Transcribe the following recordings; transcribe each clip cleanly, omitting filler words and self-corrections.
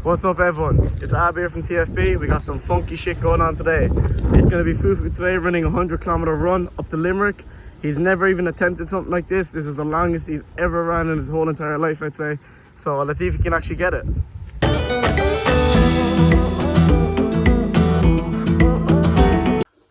What's up everyone? It's Ab here from TFB. We got some funky shit going on today. It's going to be FouFou today running a 100-kilometre run up to Limerick. He's never even attempted something like this. This is the longest he's ever ran in his whole entire life, I'd say. So let's see if he can actually get it.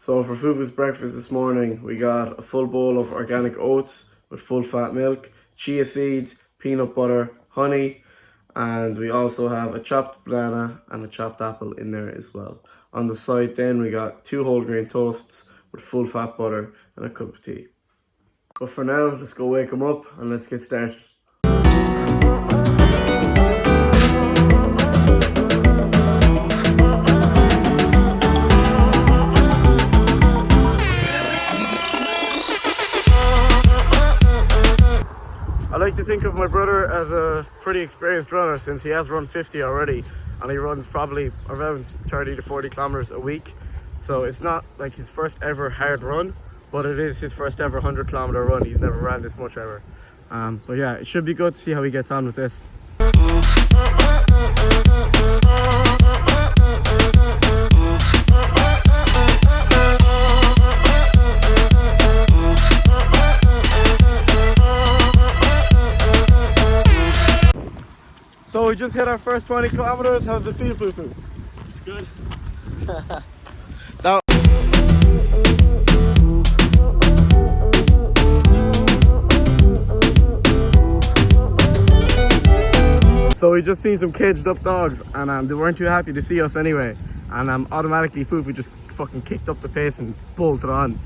So for FouFou's breakfast this morning, we got a full bowl of organic oats with full fat milk, chia seeds, peanut butter, honey, and we also have a chopped banana and a chopped apple in there as well. On the side then we got 2 whole grain toasts with full fat butter and a cup of tea. But for now, let's go wake him up and let's get started. I like to think of my brother as a pretty experienced runner since he has run 50 already and he runs probably around 30 to 40 kilometers a week. So it's not like his first ever hard run, but it is his first ever 100-kilometer run. He's never ran this much ever. But yeah, it should be good to see how he gets on with this. So we just hit our first 20 kilometers. How's it feel, FouFou? It's good. So we just seen some caged up dogs and they weren't too happy to see us anyway. And automatically FouFou just fucking kicked up the pace and bolted on.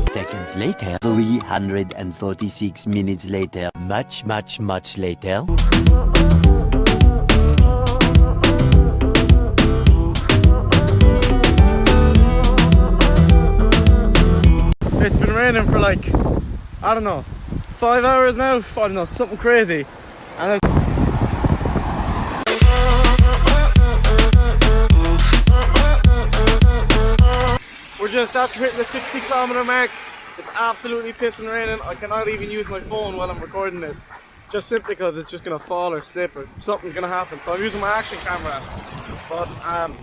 Seconds later, 346 minutes later, much later. It's been raining for like, I don't know, 5 hours now? I don't know, something crazy. And we're just after hitting the 60-kilometer mark. It's absolutely pissing raining. I cannot even use my phone while I'm recording this, just simply because it's just gonna fall or slip or something's gonna happen. So I'm using my action camera. But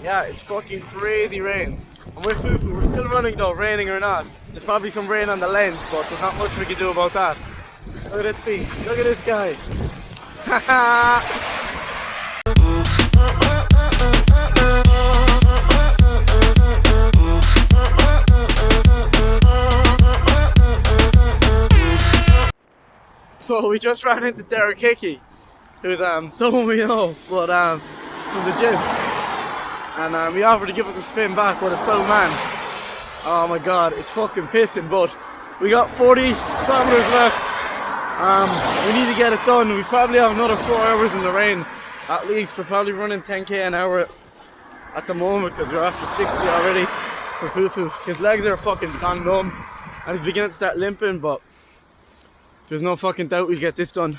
yeah, it's fucking crazy rain. And with FouFou, we're still running though, raining or not. There's probably some rain on the lens, but there's not much we can do about that. Look at this beast. Look at this guy. So we just ran into Derek Hickey, who's someone we know, but from the gym, and he offered to give us a spin back with a slow man. Oh my god, it's fucking pissing, but we got 40 kilometers left. We need to get it done. We probably have another 4 hours in the rain at least. We're probably running 10k an hour at the moment because we're after 60 already for FouFou. His legs are fucking gone numb and he's beginning to start limping, but there's no fucking doubt we'll get this done.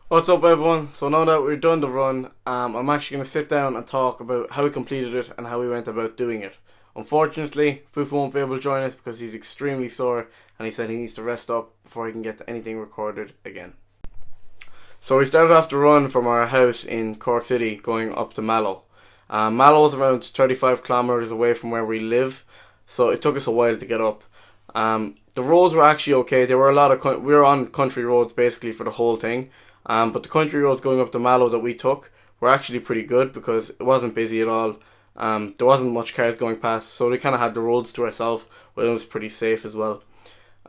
What's up everyone? So now that we're done the run, I'm actually going to sit down and talk about how we completed it and how we went about doing it. Unfortunately, FouFou won't be able to join us because he's extremely sore and he said he needs to rest up before he can get anything recorded again. So we started off the run from our house in Cork City going up to Mallow. Mallow is around 35 kilometers away from where we live, so it took us a while to get up. The roads were actually okay. There were a lot of we were on country roads basically for the whole thing. But the country roads going up to Mallow that we took were actually pretty good because it wasn't busy at all. There wasn't much cars going past, so we kind of had the roads to ourselves, but it was pretty safe as well.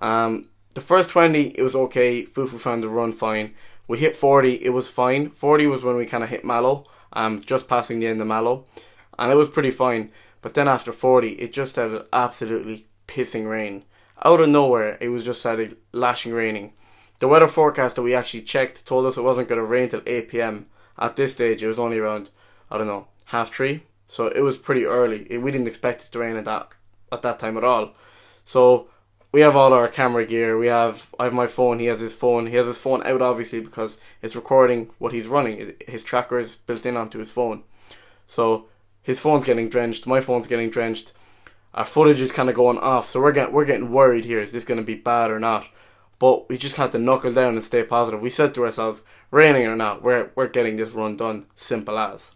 The first 20, it was okay. FouFou found the run fine. We hit 40, it was fine. 40 was when we kind of hit Mallow, just passing the end of Mallow, and it was pretty fine. But then after 40, it just started absolutely pissing rain. Out of nowhere, it was just started lashing raining. The weather forecast that we actually checked told us it wasn't going to rain till 8 PM. At this stage, it was only around, I don't know, 3:30. So it was pretty early. We didn't expect it to rain at at that time at all. So we have all our camera gear. I have my phone. He has his phone. He has his phone out obviously because it's recording what he's running. His tracker is built in onto his phone. So his phone's getting drenched. My phone's getting drenched. Our footage is kind of going off. So we're getting worried here. Is this going to be bad or not? But we just had to knuckle down and stay positive. We said to ourselves, raining or not, we're getting this run done. Simple as.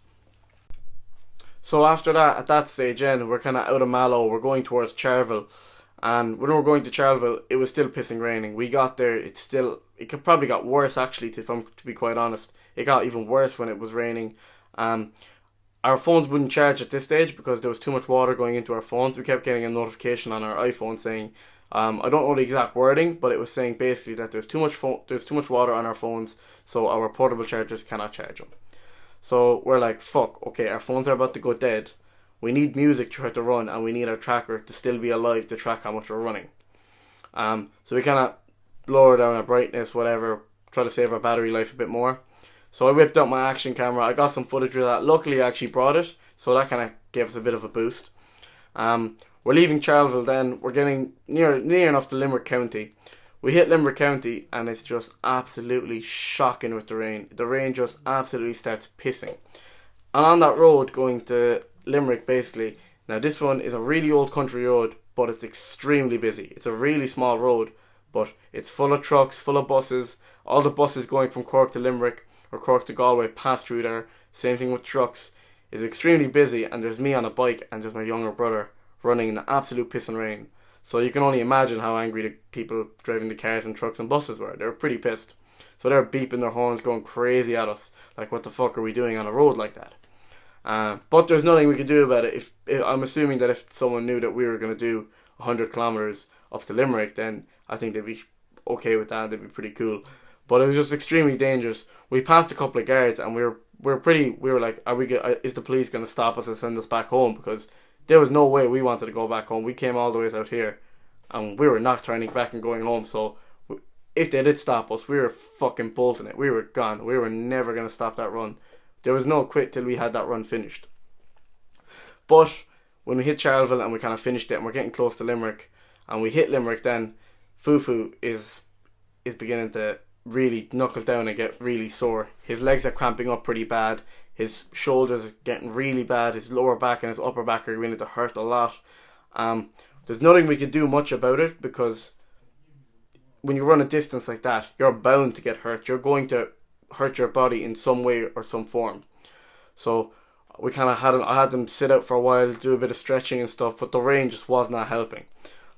So after that, at that stage then, we're kind of out of Mallow. We're going towards Charleville. And when we were going to Charleville, it was still pissing it We got there, it could probably got worse actually, to be quite honest. It got even worse when it was raining. Our phones wouldn't charge at this stage because there was too much water going into our phones. We kept getting a notification on our iPhone saying, I don't know the exact wording, but it was saying basically that there's too much water on our phones, so our portable chargers cannot charge them. So we're like, fuck, okay, our phones are about to go dead. We need music to run, and we need our tracker to still be alive to track how much we're running. So we kind of lower down our brightness, whatever, try to save our battery life a bit more. So I whipped out my action camera. I got some footage of that. Luckily, I actually brought it, so that kind of gave us a bit of a boost. We're leaving Charleville then. We're getting near enough to Limerick County. We hit Limerick County, and it's just absolutely shocking with the rain. The rain just absolutely starts pissing. And on that road going to Limerick, basically, now this one is a really old country road, but it's extremely busy. It's a really small road, but it's full of trucks, full of buses. All the buses going from Cork to Limerick or Cork to Galway pass through there. Same thing with trucks. It's extremely busy, and there's me on a bike and there's my younger brother running in the absolute pissing rain. So you can only imagine how angry the people driving the cars and trucks and buses were. They were pretty pissed. So they're beeping their horns, going crazy at us. Like, what the fuck are we doing on a road like that? But there's nothing we could do about it. If I'm assuming that if someone knew that we were going to do 100 kilometres up to Limerick, then I think they'd be okay with that. They'd be pretty cool. But it was just extremely dangerous. We passed a couple of guards, and we were like, is the police going to stop us and send us back home? Because there was no way we wanted to go back home. We came all the way out here, and we were not turning back and going home. So if they did stop us, we were fucking bolting it. We were gone. We were never going to stop that run. There was no quit till we had that run finished. But when we hit Charleville and we kind of finished it, and we're getting close to Limerick, and we hit Limerick, then FouFou is beginning to really knuckle down and get really sore. His legs are cramping up pretty bad. His shoulders is getting really bad. His lower back and his upper back are beginning to hurt a lot. There's nothing we can do much about it, because when you run a distance like that, you're bound to get hurt. You're going to hurt your body in some way or some form. So we kind of I had them sit out for a while, do a bit of stretching and stuff, but the rain just was not helping.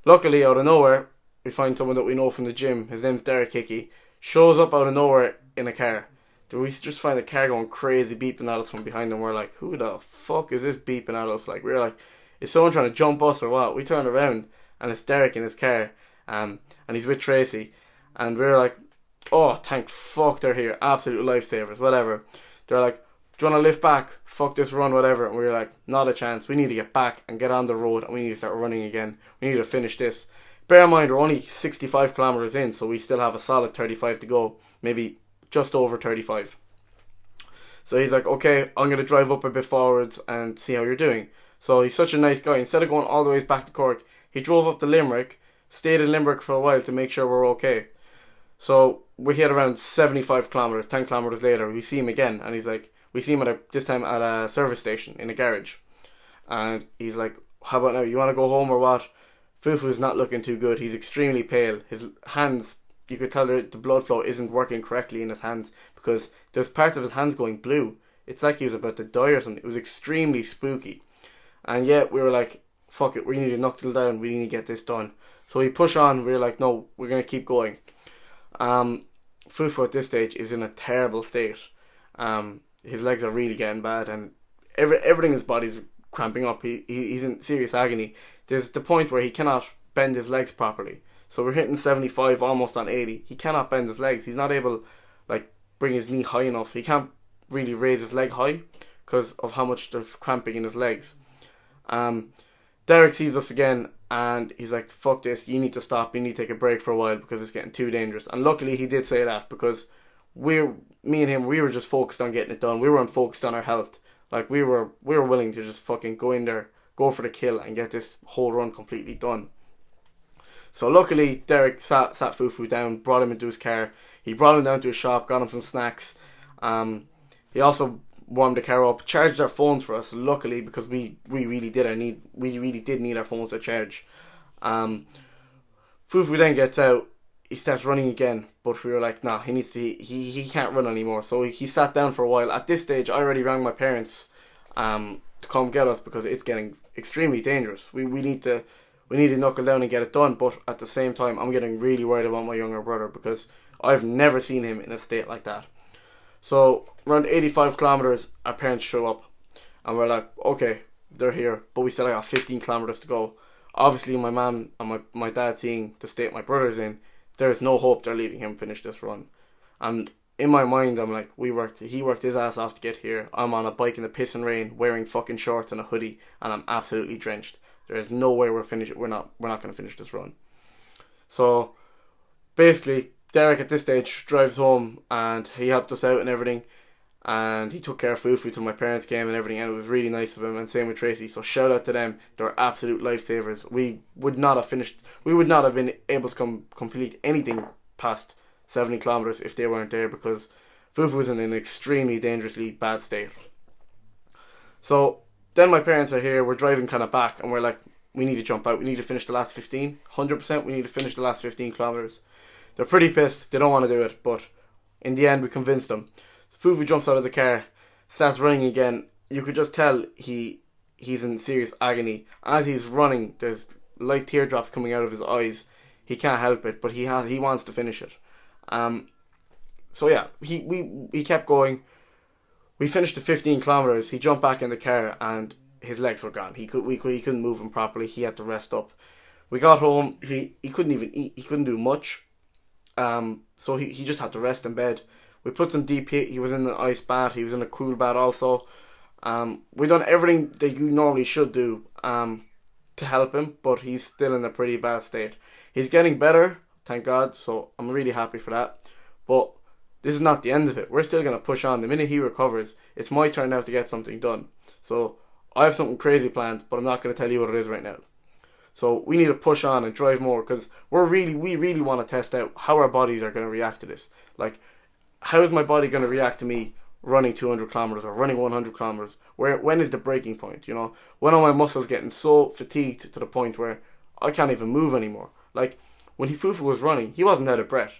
Luckily, out of nowhere, we find someone that we know from the gym. His name's Derek Hickey. Shows up out of nowhere in a car. We just find the car going crazy, beeping at us from behind him. We're like, who the fuck is this beeping at us? Like, we're like, is someone trying to jump us or what? We turn around and it's Derek in his car, and he's with Tracy, and we're like, oh, thank fuck they're here. Absolute lifesavers, whatever. They're like, do you want to lift back? Fuck this run, whatever. And we were like, not a chance. We need to get back and get on the road, and we need to start running again. We need to finish this. Bear in mind, we're only 65 kilometres in, so we still have a solid 35 to go. Maybe just over 35. So he's like, okay, I'm going to drive up a bit forwards and see how you're doing. So he's such a nice guy. Instead of going all the way back to Cork, he drove up to Limerick, stayed in Limerick for a while to make sure we're okay. So we hit around 75 kilometres, 10 kilometres later, we see him again, and he's like, we see him this time at a service station in a garage. And he's like, how about now, you want to go home or what? FouFou's not looking too good. He's extremely pale. His hands, you could tell that the blood flow isn't working correctly in his hands, because there's parts of his hands going blue. It's like he was about to die or something. It was extremely spooky. And yet we were like, fuck it, we need to knuckle down. We need to get this done. So we push on. We were like, no, we're going to keep going. FouFou at this stage is in a terrible state. His legs are really getting bad, and everything in his body's cramping up. He's in serious agony. There's the point where he cannot bend his legs properly. So we're hitting 75, almost on 80. He cannot bend his legs. He's not able, like, bring his knee high enough. He can't really raise his leg high because of how much there's cramping in his legs. Derek sees us again, and he's like, fuck this, you need to stop, you need to take a break for a while because it's getting too dangerous. And luckily he did say that, because me and him, we were just focused on getting it done. We weren't focused on our health. Like, we were willing to just fucking go in there, go for the kill and get this whole run completely done. So luckily Derek sat FouFou down, brought him into his car. He brought him down to his shop, got him some snacks. He also warmed the car up, charged our phones for us. Luckily, because we really did need our phones to charge. FouFou then gets out. He starts running again, but we were like, nah, he can't run anymore. So he sat down for a while. At this stage, I already rang my parents to come get us because it's getting extremely dangerous. We need to knuckle down and get it done. But at the same time, I'm getting really worried about my younger brother because I've never seen him in a state like that. So around 85 kilometers, our parents show up, and we're like, okay, they're here, but we still got 15 kilometers to go. Obviously, my mum and my dad seeing the state my brother's in, there's no hope they're leaving him finish this run. And in my mind, I'm like, he worked his ass off to get here. I'm on a bike in the piss and rain, wearing fucking shorts and a hoodie, and I'm absolutely drenched. There's no way we're not going to finish this run. So basically, Derek at this stage drives home, and he helped us out and everything, and he took care of FouFou till my parents came and everything, and it was really nice of him. And same with Tracy. So shout out to them. They're absolute lifesavers. We would not have been able to complete anything past 70 kilometers if they weren't there, because FouFou was in an extremely dangerously bad state. So then my parents are here. We're driving kind of back, and we're like, we need to jump out. We need to finish the last 15. 100%. We need to finish the last 15 kilometers. They're pretty pissed. They don't want to do it, but in the end, we convinced them. FouFou jumps out of the car, starts running again. You could just tell he's in serious agony. As he's running, there's light teardrops coming out of his eyes. He can't help it, but he wants to finish it. So yeah, he kept going. We finished the 15 kilometers. He jumped back in the car, and his legs were gone. He couldn't move them properly. He had to rest up. We got home. He couldn't even eat. He couldn't do much. So he just had to rest in bed. We put some deep heat. He was in the ice bath. He was in a cool bath also. We done everything that you normally should do to help him, but he's still in a pretty bad state. He's getting better, thank God, so I'm really happy for that. But this is not the end of it. We're still going to push on. The minute he recovers, it's my turn now to get something done. So I have something crazy planned, but I'm not going to tell you what it is right now. So we need to push on and drive more, because we really want to test out how our bodies are going to react to this. Like, how is my body going to react to me running 200 kilometers or running 100 kilometers? When is the breaking point? You know, when are my muscles getting so fatigued to the point where I can't even move anymore? Like, when FouFou was running, he wasn't out of breath.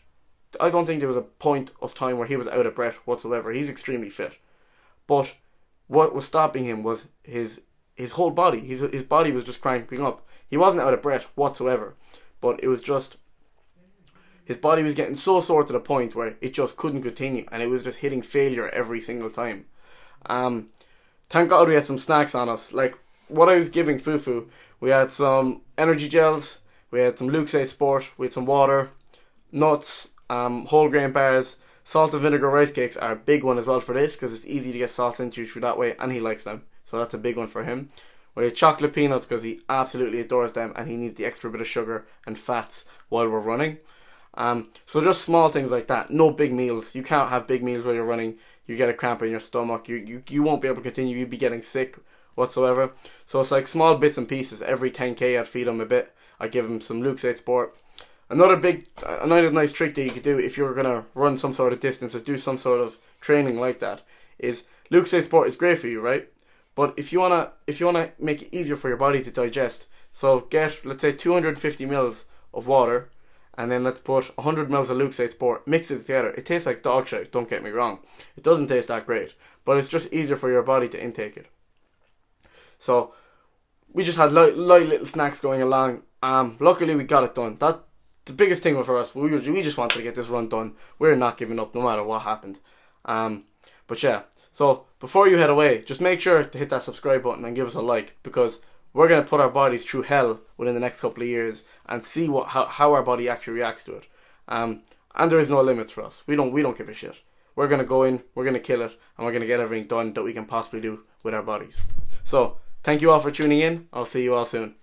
I don't think there was a point of time where he was out of breath whatsoever. He's extremely fit, but what was stopping him was his whole body. His body was just cramping up. He wasn't out of breath whatsoever, but it was just his body was getting so sore to the point where it just couldn't continue, and it was just hitting failure every single time. Thank God we had some snacks on us. Like what I was giving FouFou, we had some energy gels, we had some Lucozade Sport, we had some water, nuts, whole grain bars. Salt and vinegar rice cakes are a big one as well for this, because it's easy to get salt into you through that way, and he likes them, so that's a big one for him. We had chocolate peanuts because he absolutely adores them, and he needs the extra bit of sugar and fats while we're running. So just small things like that. No big meals. You can't have big meals while you're running. You get a cramp in your stomach. You won't be able to continue. You'd be getting sick whatsoever. So it's like small bits and pieces. Every 10k I'd feed him a bit. I'd give him some Lucozade Sport. Another nice trick that you could do if you're going to run some sort of distance or do some sort of training like that is Lucozade Sport is great for you, right? But if you wanna make it easier for your body to digest, so get, let's say, 250 mils of water, and then let's put 100 mils of Lucozade Sport, mix it together. It tastes like dog shit, don't get me wrong. It doesn't taste that great, but it's just easier for your body to intake it. So we just had light little snacks going along. Luckily we got it done. That's the biggest thing for us. We just wanted to get this run done. We're not giving up no matter what happened. But yeah, so before you head away, just make sure to hit that subscribe button and give us a like, because we're going to put our bodies through hell within the next couple of years and see how our body actually reacts to it. And there is no limits for us. We don't give a shit. We're going to go in, we're going to kill it, and we're going to get everything done that we can possibly do with our bodies. So, thank you all for tuning in. I'll see you all soon.